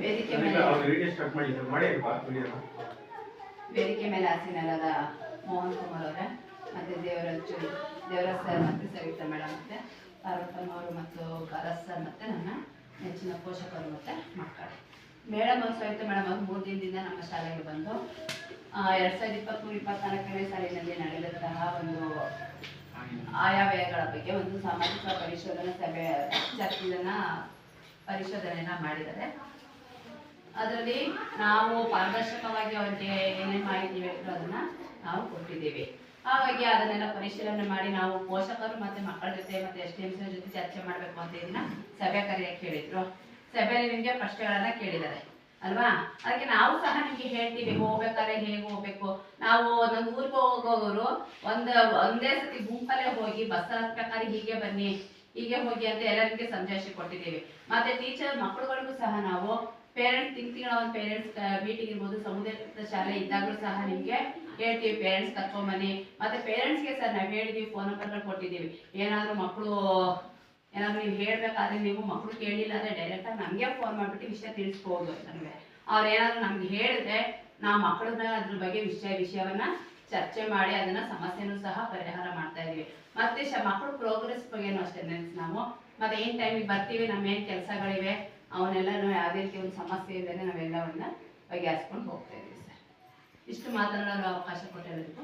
ವೇದಿಕೆ ಮೇಲೆ ಆಸೀನರಾದ ಮೋಹನ್ ಕುಮಾರ್ ಅವರೇ, ಮತ್ತು ದೇವರಾಜ್ ಸರ್ ಮತ್ತು ಸವಿತಾ ಮೇಡಮ್, ಮತ್ತು ಪಾರ್ವತಮ್ಮವರು ಮತ್ತು ಭರತ್ ಸರ್, ಮತ್ತು ನನ್ನ ನೆಚ್ಚಿನ ಪೋಷಕರು ಮತ್ತು ಮಕ್ಕಳು. ಮೇಡಮ್ ಅವರು ಸವಿತಾ ಮೇಡಮ್ ಅವರು 3 ದಿನದಿಂದ ನಮ್ಮ ಶಾಲೆಗೆ ಬಂದು 2023-24ನೇ ಸಾಲಿನಲ್ಲಿ ನಡೆದಂತಹ ಒಂದು ಆಯವ್ಯಯಗಳ ಬಗ್ಗೆ ಒಂದು ಸಾಮಾಜಿಕ ಪರಿಶೋಧನಾ ಸಭೆ ಪರಿಶೋಧನೆಯನ್ನ ಮಾಡಿದ್ದಾರೆ. ಅದರಲ್ಲಿ ನಾವು ಪಾರದರ್ಶಕವಾಗಿ ಅವರಿಗೆ ಏನೇನು ಮಾಹಿತಿ ಬೇಕು ಅದನ್ನ ನಾವು ಕೊಟ್ಟಿದ್ದೀವಿ. ಹಾಗಾಗಿ ಅದನ್ನೆಲ್ಲ ಪರಿಶೀಲನೆ ಮಾಡಿ ನಾವು ಪೋಷಕರು ಮತ್ತು ಮಕ್ಕಳ ಜೊತೆ ಮತ್ತು STMC ಜೊತೆ ಚರ್ಚೆ ಮಾಡಬೇಕು ಅಂತ ಇದನ್ನ ಸಭೆ ಕರೆಯಕ್ಕೆ ಹೇಳಿದ್ರು. ಸಭೆಯಲ್ಲಿ ನಿಮಗೆ ಪ್ರಶ್ನೆಗಳನ್ನ ಕೇಳಿದ್ದಾರೆ ಅಲ್ವಾ? ಅದಕ್ಕೆ ನಾವು ಸಹ ನಿಮಗೆ ಹೇಳ್ತೀವಿ, ಹೋಗ್ಬೇಕಾದ್ರೆ ಹೇಗೆ ಹೋಗ್ಬೇಕು. ನಾವು ಒಂದೊಂದು ಊರಿಗೆ ಹೋಗೋರು ಒಂದೇ ಸತಿ ಗುಂಪಲ್ಲೇ ಹೋಗಿ ಬಸ್ ಪ್ರಕಾರ ಹೀಗೆ ಬನ್ನಿ, ಹೀಗೆ ಹೋಗಿ ಅಂತ ಎಲ್ಲರಿಗೆ ಸಂದೇಶ ಕೊಟ್ಟಿದ್ದೀವಿ. ಮತ್ತೆ ಟೀಚರ್ ಮಕ್ಕಳುಗಳಿಗೂ ಸಹ ನಾವು ಪೇರೆಂಟ್ಸ್ ತಿಂಗಳ ಒಂದು ಪೇರೆಂಟ್ಸ್ ಮೀಟಿಂಗ್ ಇರ್ಬೋದು, ಸಮುದಾಯ ಶಾಲೆ ಇದ್ದಾಗಲೂ ಸಹ ನಿಮಗೆ ಹೇಳ್ತೀವಿ, ಪೇರೆಂಟ್ಸ್ ಕರ್ಕೊಂಬನ್ನಿ. ಮತ್ತೆ ಪೇರೆಂಟ್ಸ್ಗೆ ಸರ್ ನಾವು ಹೇಳಿದ್ದೀವಿ, ಫೋನ್ ನಂಬರ್ಗಳು ಕೊಟ್ಟಿದ್ದೀವಿ. ಏನಾದರೂ ಮಕ್ಕಳು ಏನಾದರೂ ನೀವು ಹೇಳ್ಬೇಕಾದ್ರೆ ನೀವು ಮಕ್ಕಳು ಕೇಳಿಲ್ಲ ಅಂದರೆ ಡೈರೆಕ್ಟಾಗಿ ನಮಗೆ ಫೋನ್ ಮಾಡಿಬಿಟ್ಟು ವಿಷಯ ತಿಳಿಸ್ಬೋದು. ನನಗೆ ಅವ್ರು ಏನಾದರೂ ನಮ್ಗೆ ಹೇಳಿದ್ರೆ ನಾವು ಮಕ್ಕಳನ್ನ ಅದ್ರ ಬಗ್ಗೆ ವಿಷಯವನ್ನ ಚರ್ಚೆ ಮಾಡಿ ಅದನ್ನ ಸಮಸ್ಯೆನೂ ಸಹ ಪರಿಹಾರ ಮಾಡ್ತಾ ಇದೀವಿ. ಮತ್ತೆ ಮಕ್ಕಳು ಪ್ರೋಗ್ರೆಸ್ ಬಗ್ಗೆನೂ ಅಷ್ಟೇ ನಾವು ಮತ್ತೆ ಏನ್ ಟೈಮಿಗೆ ಬರ್ತೀವಿ, ನಮ್ಮೇನು ಕೆಲಸಗಳಿವೆ ಅವನ್ನೆಲ್ಲನೂ ಯಾವುದೇ ರೀತಿ ಒಂದು ಸಮಸ್ಯೆ ಇದ್ದೇನೆ ನಾವೆಲ್ಲವನ್ನ ಬಗೆಹರಿಸ್ಕೊಂಡು ಹೋಗ್ತಾ ಇದೀವಿ ಸರ್. ಇಷ್ಟು ಮಾತನಾಡಲು ಅವಕಾಶ ಕೊಟ್ಟಿರೋದಕ್ಕೂ